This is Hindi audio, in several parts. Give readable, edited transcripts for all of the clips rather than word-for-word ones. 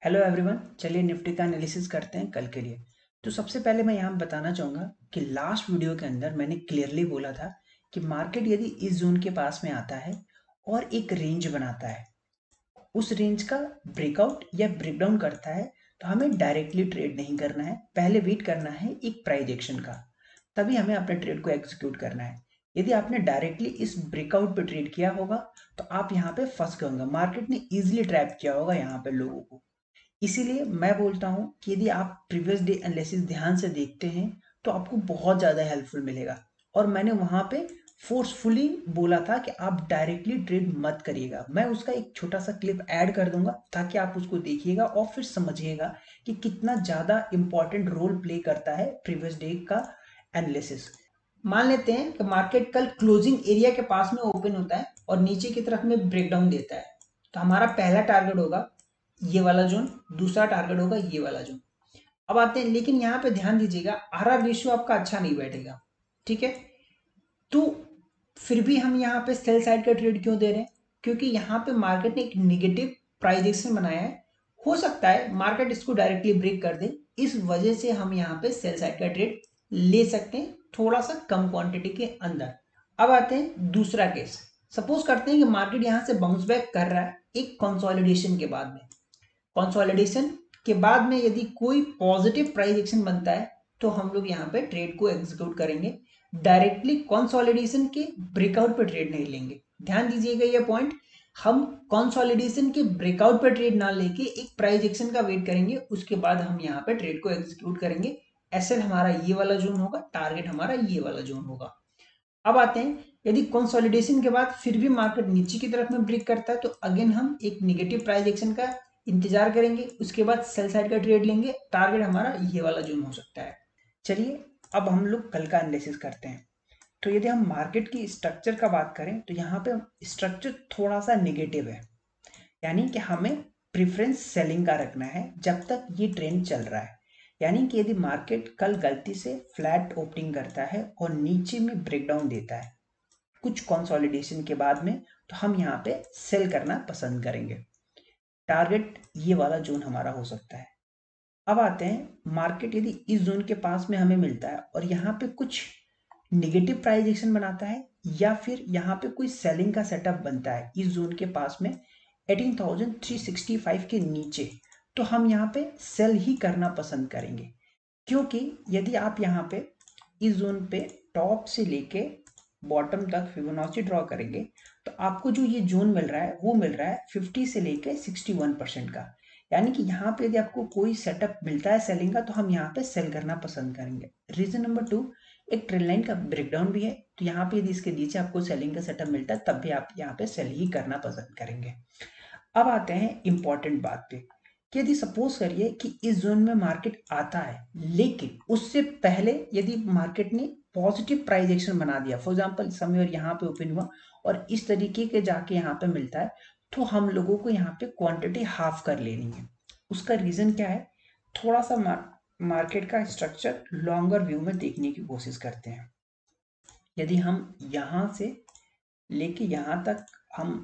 हेलो एवरीवन, चलिए निफ्टी का एनालिसिस करते हैं कल के लिए। तो सबसे पहले मैं यहाँ बताना चाहूँगा कि लास्ट वीडियो के अंदर मैंने क्लियरली बोला था कि मार्केट यदि इस जोन के पास में आता है और एक रेंज बनाता है, उस रेंज का ब्रेकआउट या ब्रेकडाउन करता है, तो हमें डायरेक्टली ट्रेड नहीं करना है। पहले वेट करना है एक प्राइस एक्शन का, तभी हमें अपने ट्रेड को एग्जीक्यूट करना है। यदि आपने डायरेक्टली इस ब्रेकआउट पे ट्रेड किया होगा तो आप यहाँ पे फंस गए होंगे। मार्केट ने इजीली ट्रैप किया होगा यहाँ पे लोगों को। इसीलिए मैं बोलता हूँ कि यदि आप प्रीवियस डे एनालिसिस ध्यान से देखते हैं तो आपको बहुत ज़्यादा हेल्पफुल मिलेगा। और मैंने वहाँ पे फोर्सफुली बोला था कि आप डायरेक्टली ट्रेड मत करिएगा। मैं उसका एक छोटा सा क्लिप ऐड कर दूंगा ताकि आप उसको देखिएगा और फिर समझिएगा कि कितना ज़्यादा इंपॉर्टेंट रोल प्ले करता है प्रीवियस डे का एनालिसिस। मान लेते हैं कि मार्केट कल क्लोजिंग एरिया के पास में ओपन होता है और नीचे की तरफ में ब्रेकडाउन देता है, तो हमारा पहला टारगेट होगा ये वाला जोन, दूसरा टारगेट होगा ये वाला जोन। अब आते हैं, लेकिन यहाँ पे ध्यान दीजिएगा आरआर रेशियो आपका अच्छा नहीं बैठेगा, ठीक है। तो फिर भी हम यहाँ पे सेल साइड का ट्रेड क्यों दे रहे हैं? क्योंकि यहाँ पे मार्केट ने एक निगेटिव प्राइस एक्शन बनाया है। हो सकता है मार्केट इसको डायरेक्टली ब्रेक कर दे, इस वजह से हम यहाँ पे सेल साइड का ट्रेड ले सकते हैं थोड़ा सा कम क्वांटिटी के अंदर। अब आते हैं दूसरा केस। सपोज करते हैं कि मार्केट यहाँ से बाउंस बैक कर रहा है एक कंसोलिडेशन के बाद में। कंसोलिडेशन के बाद में यदि कोई पॉजिटिव प्राइस एक्शन बनता है तो हम लोग यहाँ पे ट्रेड को एग्जीक्यूट करेंगे। डायरेक्टली कंसोलिडेशन के ब्रेकआउट पे ट्रेड नहीं लेंगे। ध्यान दीजिएगा ये पॉइंट। हम कंसोलिडेशन के ब्रेकआउट पे ट्रेड ना लेके एक प्राइस एक्शन का वेट करेंगे, उसके बाद हम यहाँ पे ट्रेड को एग्जीक्यूट करेंगे। एसएल हमारा ये वाला जोन होगा, टारगेट हमारा ये वाला जोन होगा। अब आते हैं, यदि कंसोलिडेशन के बाद फिर भी मार्केट नीचे की तरफ में ब्रेक करता है तो अगेन हम एक निगेटिव प्राइस एक्शन का इंतजार करेंगे, उसके बाद सेल साइड का ट्रेड लेंगे। टारगेट हमारा ये वाला जोन हो सकता है। चलिए अब हम लोग कल का एनालिसिस करते हैं। तो यदि हम मार्केट की स्ट्रक्चर का बात करें तो यहाँ पे स्ट्रक्चर थोड़ा सा निगेटिव है, यानी कि हमें प्रेफरेंस सेलिंग का रखना है जब तक ये ट्रेंड चल रहा है। यानी कि यदि मार्केट कल गलती से फ्लैट ओपनिंग करता है और नीचे में ब्रेकडाउन देता है कुछ कंसोलिडेशन के बाद में, तो हम यहाँ पे सेल करना पसंद करेंगे। टारगेट ये वाला जोन हमारा हो सकता है। अब आते हैं, मार्केट यदि इस जोन के पास में हमें मिलता है और यहाँ पे कुछ निगेटिव प्राइस एक्शन बनाता है या फिर यहाँ पे कोई सेलिंग का सेटअप बनता है इस जोन के पास में 18,365 के नीचे, तो हम यहाँ पे सेल ही करना पसंद करेंगे। क्योंकि यदि आप यहाँ पे इस जोन पे टॉप से लेके बॉटम तक फिबोनाची ड्रॉ करेंगे तो आपको जो ये जोन मिल रहा है वो मिल रहा है 50 से लेके 61% का। यानी कि यहाँ पे यदि आपको कोई सेटअप मिलता है सेलिंग का तो हम यहाँ पे सेल करना पसंद करेंगे। रीजन नंबर 2, एक ट्रेंड लाइन का ब्रेकडाउन भी है, तो यहाँ पे यदि इसके नीचे आपको सेलिंग का सेटअप मिलता है तब भी आप यहाँ पे सेल ही करना पसंद करेंगे। अब आते हैं इंपॉर्टेंट बात पे कि यदि सपोज करिए कि इस जोन में मार्केट आता है लेकिन उससे पहले यदि मार्केट ने पॉजिटिव प्राइस एक्शन बना दिया, फॉर एग्जांपल समय और यहाँ पे ओपन हुआ और इस तरीके के जाके यहाँ पे मिलता है, तो हम लोगों को यहाँ पे क्वांटिटी हाफ कर लेनी है। उसका रीजन क्या है? थोड़ा सा मार्केट का स्ट्रक्चर लॉन्गर व्यू में देखने की कोशिश करते हैं। यदि हम यहाँ से लेके यहाँ तक हम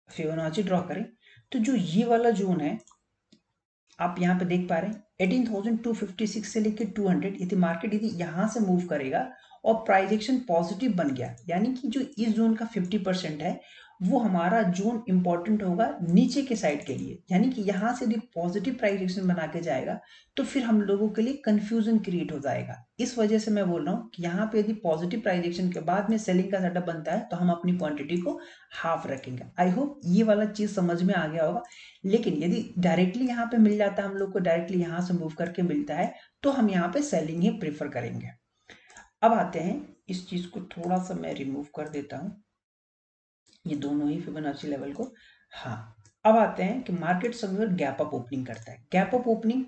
फिबोनाची ड्रॉ करें तो जो ये वाला जोन है आप यहाँ पे देख पा रहे हैं 18,256 से लेके 200, यदि मार्केट यदि यहाँ से मूव करेगा और प्राइस एक्शन पॉजिटिव बन गया, यानी कि जो इस जोन का 50% है वो हमारा जोन इंपॉर्टेंट होगा नीचे के साइड के लिए। यानी कि यहाँ से यदि पॉजिटिव प्राइस एक्शन बना के जाएगा तो फिर हम लोगों के लिए कंफ्यूजन क्रिएट हो जाएगा। इस वजह से मैं बोल रहा हूँ कि यहाँ पे यदि पॉजिटिव प्राइस एक्शन के बाद में सेलिंग का सेटअप बनता है तो हम अपनी क्वांटिटी को हाफ रखेंगे। आई होप ये वाला चीज समझ में आ गया होगा। लेकिन यदि डायरेक्टली यहाँ पे मिल जाता है, हम लोग को डायरेक्टली यहाँ से मूव करके मिलता है, तो हम यहाँ पे सेलिंग ही प्रेफर करेंगे। अब आते हैं, इस चीज को थोड़ा सा मैं रिमूव कर देता हूँ, ये दोनों ही फिबोनाची लेवल को। हाँ, अब आते हैं कि market somewhere gap up opening करता है। गैप अप ओपनिंग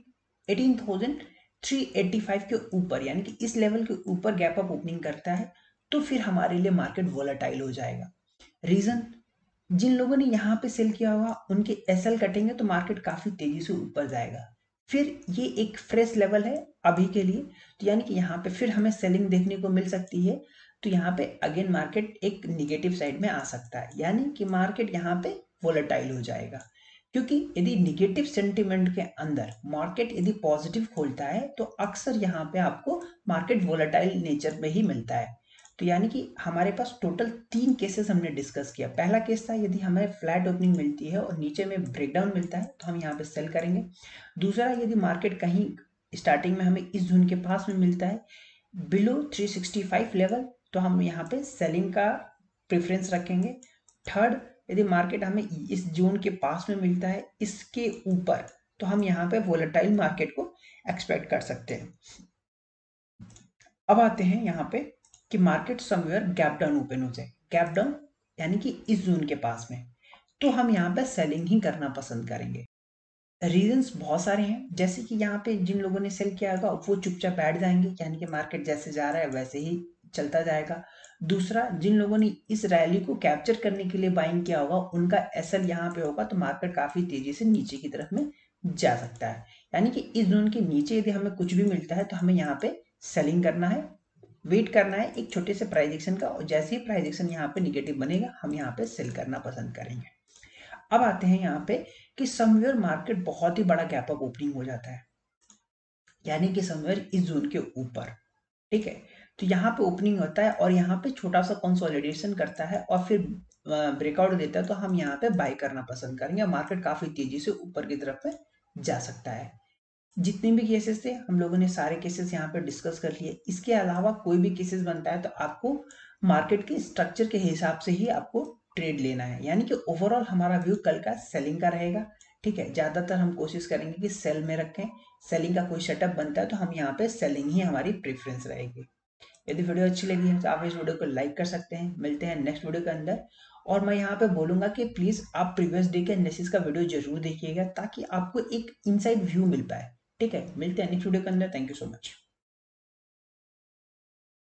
18,385 के ऊपर, यानी कि इस लेवल के ऊपर गैप अप ओपनिंग करता है तो फिर हमारे लिए मार्केट वोलेटाइल हो जाएगा। रीजन, जिन लोगों ने यहाँ पे सेल किया होगा उनके एसएल कटेंगे तो मार्केट काफी तेजी से ऊपर जाएगा। फिर ये एक फ्रेश लेवल है अभी के लिए, तो यानी कि यहाँ पे फिर हमें सेलिंग देखने को मिल सकती है। तो यहाँ पे अगेन मार्केट एक निगेटिव साइड में आ सकता है, यानी कि मार्केट यहाँ पे वोलेटाइल हो जाएगा। क्योंकि यदि निगेटिव सेंटिमेंट के अंदर मार्केट यदि पॉजिटिव खोलता है तो अक्सर यहाँ पे आपको मार्केट वोलेटाइल नेचर में ही मिलता है। तो यानी कि हमारे पास टोटल 3 केसेस हमने डिस्कस किया। पहला केस था यदि हमें फ्लैट ओपनिंग मिलती है और नीचे में ब्रेकडाउन मिलता है तो हम यहाँ पे सेल करेंगे। दूसरा, यदि मार्केट कहीं स्टार्टिंग में हमें इस जोन के पास में मिलता है बिलो 365 लेवल, तो हम यहाँ पे सेलिंग का प्रेफरेंस रखेंगे। थर्ड, यदि मार्केट हमें इस जोन के पास में मिलता है इसके ऊपर, तो हम यहाँ पे वोलेटाइल मार्केट को एक्सपेक्ट कर सकते हैं। अब आते हैं यहाँ पे कि market somewhere gap down open हो जाए। गैप डाउन यानी कि इस जोन के पास में, तो हम यहाँ पे सेलिंग ही करना पसंद करेंगे। रीजंस बहुत सारे हैं, जैसे कि यहाँ पे जिन लोगों ने सेल किया होगा वो चुपचाप बैठ जाएंगे, यानी कि मार्केट जैसे जा रहा है वैसे ही चलता जाएगा। दूसरा, जिन लोगों ने इस रैली को कैप्चर करने के लिए बाइंग किया होगा उनका एसएल यहाँ पे होगा, तो मार्केट काफी तेजी से नीचे की तरफ में जा सकता है। यानी कि इस जोन के नीचे यदि हमें कुछ भी मिलता है तो हमें यहाँ पे सेलिंग करना है, वेट करना है एक छोटे से प्राइस एक्शन का, और जैसे ही प्राइस एक्शन यहाँ पे निगेटिव बनेगा हम यहाँ पे सेल करना पसंद करेंगे। अब आते हैं यहाँ पे कि समवेयर मार्केट बहुत ही बड़ा गैप अप ओपनिंग हो जाता है, यानी कि समवेयर इस जोन के ऊपर, ठीक है। तो यहाँ पे ओपनिंग होता है और यहाँ पे छोटा सा कंसोलिडेशन करता है और फिर ब्रेकआउट देता है, तो हम यहाँ पे बाय करना पसंद करेंगे। मार्केट काफी तेजी से ऊपर की तरफ में जा सकता है। जितने भी केसेस थे हम लोगों ने सारे केसेस यहाँ पे डिस्कस कर लिए। इसके अलावा कोई भी केसेस बनता है तो आपको मार्केट के स्ट्रक्चर के हिसाब से ही आपको ट्रेड लेना है, यानी कि ओवरऑल हमारा व्यू कल का सेलिंग का रहेगा, ठीक है। ज्यादातर हम कोशिश करेंगे कि सेल में रखें, सेलिंग का कोई सेटअप बनता है तो हम यहाँ पे सेलिंग ही हमारी प्रेफरेंस रहेगी। यदि वीडियो अच्छी लगी है तो आप इस वीडियो को लाइक कर सकते हैं। मिलते हैं नेक्स्ट वीडियो के अंदर। और मैं यहाँ पे बोलूंगा कि प्लीज आप प्रीवियस डे के एनालिसिस का वीडियो जरूर देखिएगा ताकि आपको एक इनसाइड व्यू मिल पाए, ठीक है। मिलते हैं नेक्स्ट वीडियो के अंदर। Thank you so much.